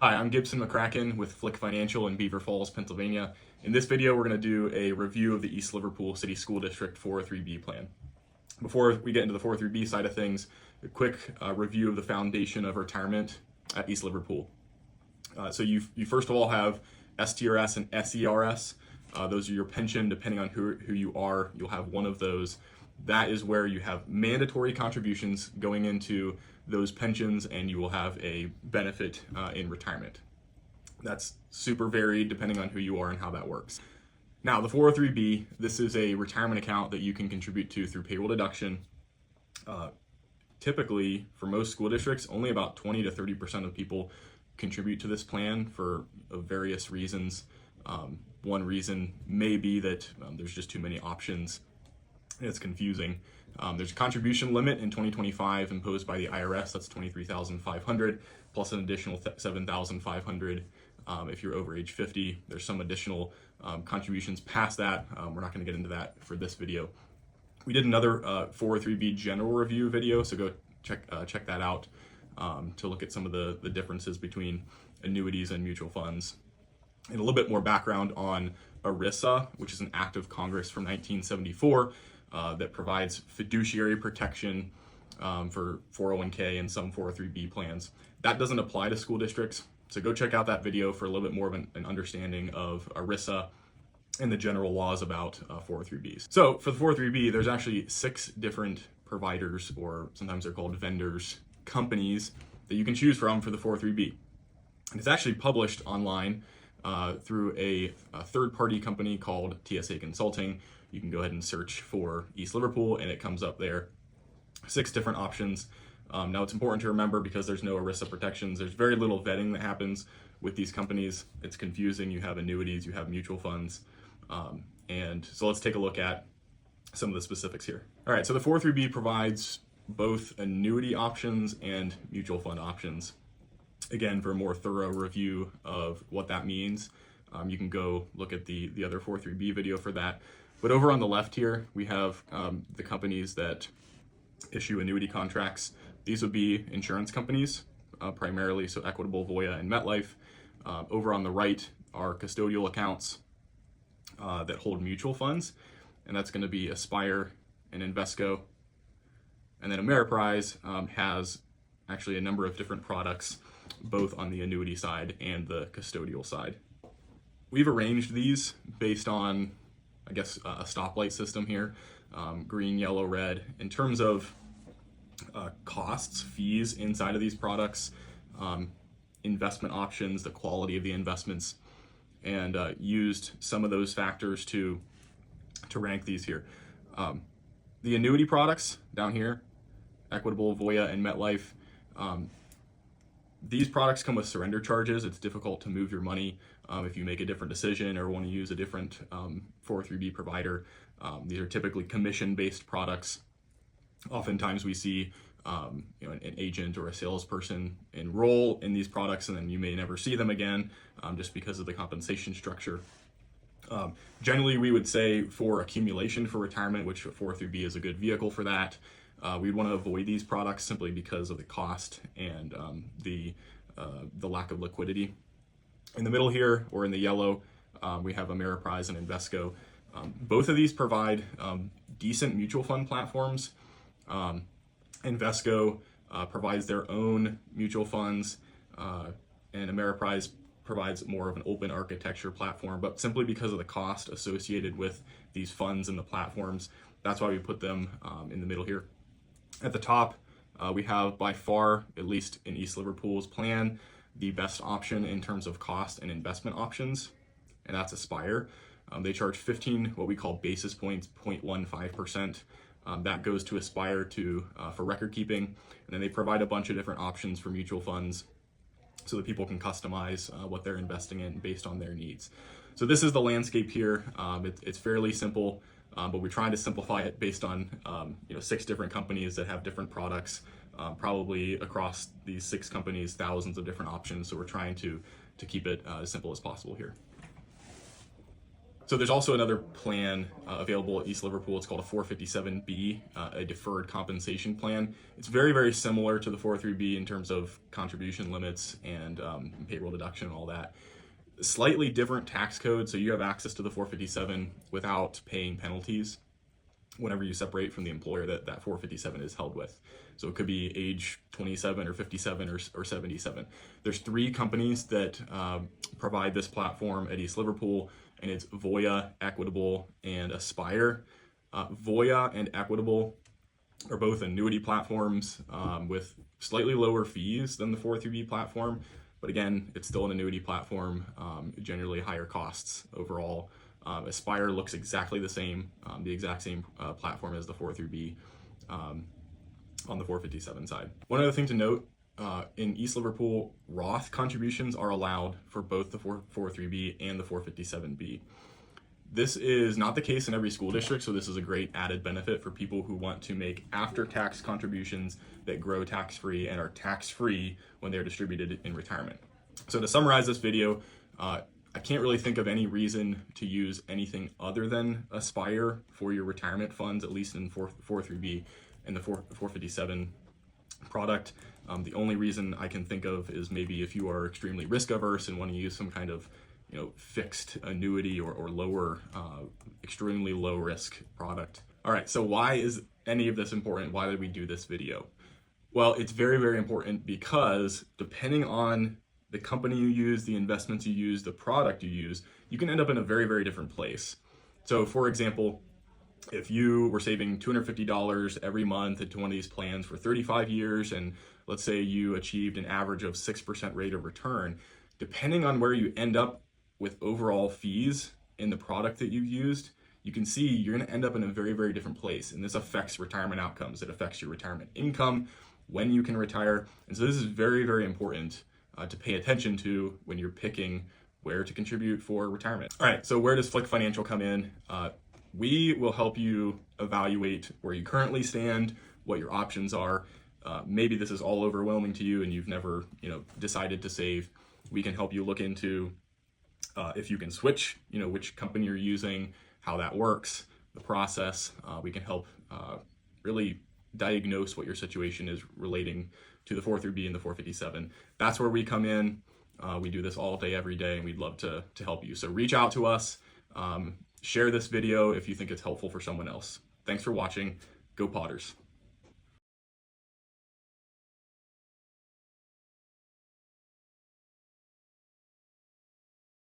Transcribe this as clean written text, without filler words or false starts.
Hi, I'm Gibson McCracken with Flick Financial in Beaver Falls, Pennsylvania. In this video, we're going to do a review of the East Liverpool City School District 403B plan. Before we get into the 403B side of things, a quick review of the foundation of retirement at East Liverpool. So you first of all have STRS and SERS. Those are your pension. Depending on who you are, you'll have one of those. That is where you have mandatory contributions going into those pensions, and you will have a benefit in retirement. That's super varied depending on who you are and how that works. Now, the 403B, this is a retirement account that you can contribute to through payroll deduction. Typically, for most school districts, only about 20 to 30% of people contribute to this plan for various reasons. One reason may be that there's just too many options. It's confusing. There's a contribution limit in 2025 imposed by the IRS. That's $23,500 plus an additional $7,500 if you're over age 50. There's some additional contributions past that. We're not going to get into that for this video. We did another 403B general review video, so go check that out to look at some of the differences between annuities and mutual funds. And a little bit more background on ERISA, which is an act of Congress from 1974 that provides fiduciary protection for 401k and some 403b plans. That doesn't apply to school districts, so go check out that video for a little bit more of an understanding of ERISA and the general laws about 403bs. So for the 403b, there's actually 6 different providers, or sometimes they're called vendors, companies that you can choose from for the 403b. And it's actually published online through a third-party company called TSA Consulting. You can go ahead and search for East Liverpool and it comes up there. 6 different options. Now it's important to remember, because there's no ERISA protections, there's very little vetting that happens with these companies. It's confusing. You have annuities, you have mutual funds. And so let's take a look at some of the specifics here. All right, so the 403b provides both annuity options and mutual fund options. Again, for a more thorough review of what that means, you can go look at the other 403b video for that. But over on the left here, we have the companies that issue annuity contracts. These would be insurance companies, primarily, so Equitable, Voya, and MetLife. Over on the right are custodial accounts that hold mutual funds, and that's going to be Aspire and Invesco. And then Ameriprise has actually a number of different products, both on the annuity side and the custodial side. We've arranged these based on, I guess, a stoplight system here, green, yellow, red. In terms of costs, fees inside of these products, investment options, the quality of the investments, and used some of those factors to rank these here. The annuity products down here, Equitable, Voya, and MetLife, these products come with surrender charges. It's difficult to move your money if you make a different decision or want to use a different 403b provider. These are typically commission-based products. Oftentimes we see an agent or a salesperson enroll in these products, and then you may never see them again just because of the compensation structure. Generally, we would say for accumulation for retirement, which 403b is a good vehicle for that, we'd want to avoid these products simply because of the cost and the lack of liquidity. In the middle here, or in the yellow, we have Ameriprise and Invesco. Both of these provide decent mutual fund platforms. Invesco provides their own mutual funds, and Ameriprise provides more of an open architecture platform, but simply because of the cost associated with these funds and the platforms, that's why we put them in the middle here. At the top, we have by far, at least in East Liverpool's plan, the best option in terms of cost and investment options, and that's Aspire. They charge 15, what we call basis points, 0.15%. That goes to Aspire for record keeping, and then they provide a bunch of different options for mutual funds so that people can customize what they're investing in based on their needs. So this is the landscape here. It's fairly simple, but we're trying to simplify it based on 6 different companies that have different products, probably across these 6 companies, thousands of different options. So we're trying to keep it as simple as possible here. So there's also another plan available at East Liverpool. It's called a 457B, a deferred compensation plan. It's very, very similar to the 403B in terms of contribution limits and payroll deduction and all that. Slightly different tax code, so you have access to the 457 without paying penalties whenever you separate from the employer that 457 is held with. So it could be age 27 or 57 or 77. There's 3 companies that provide this platform at East Liverpool, and it's Voya, Equitable, and Aspire. Voya and Equitable are both annuity platforms with slightly lower fees than the 403B platform, but again, it's still an annuity platform, generally higher costs overall. Aspire looks exactly the same, the exact same platform as the 403B on the 457 side. One other thing to note, in East Liverpool, Roth contributions are allowed for both the 403B and the 457B. This is not the case in every school district, so this is a great added benefit for people who want to make after-tax contributions that grow tax-free and are tax-free when they're distributed in retirement. So to summarize this video, I can't really think of any reason to use anything other than Aspire for your retirement funds, at least in 403B and the 457 product. The only reason I can think of is maybe if you are extremely risk averse and want to use some kind of fixed annuity or lower, extremely low risk product. All right, so why is any of this important? Why did we do this video? Well, it's very, very important because depending on the company you use, the investments you use, the product you use, you can end up in a very, very different place. So for example, if you were saving $250 every month into one of these plans for 35 years, and let's say you achieved an average of 6% rate of return, depending on where you end up with overall fees in the product that you used, you can see you're going to end up in a very, very different place. And this affects retirement outcomes. It affects your retirement income, when you can retire. And so this is very, very important to pay attention to when you're picking where to contribute for retirement. All right, so where does Flick Financial come in? We will help you evaluate where you currently stand, what your options are. Maybe this is all overwhelming to you and you've never, decided to save. We can help you look into if you can switch, which company you're using, how that works, the process. We can help really diagnose what your situation is relating to the 403B and the 457. That's where we come in. We do this all day, every day, and we'd love to help you. So reach out to us. Share this video if you think it's helpful for someone else. Thanks for watching. Go Potters.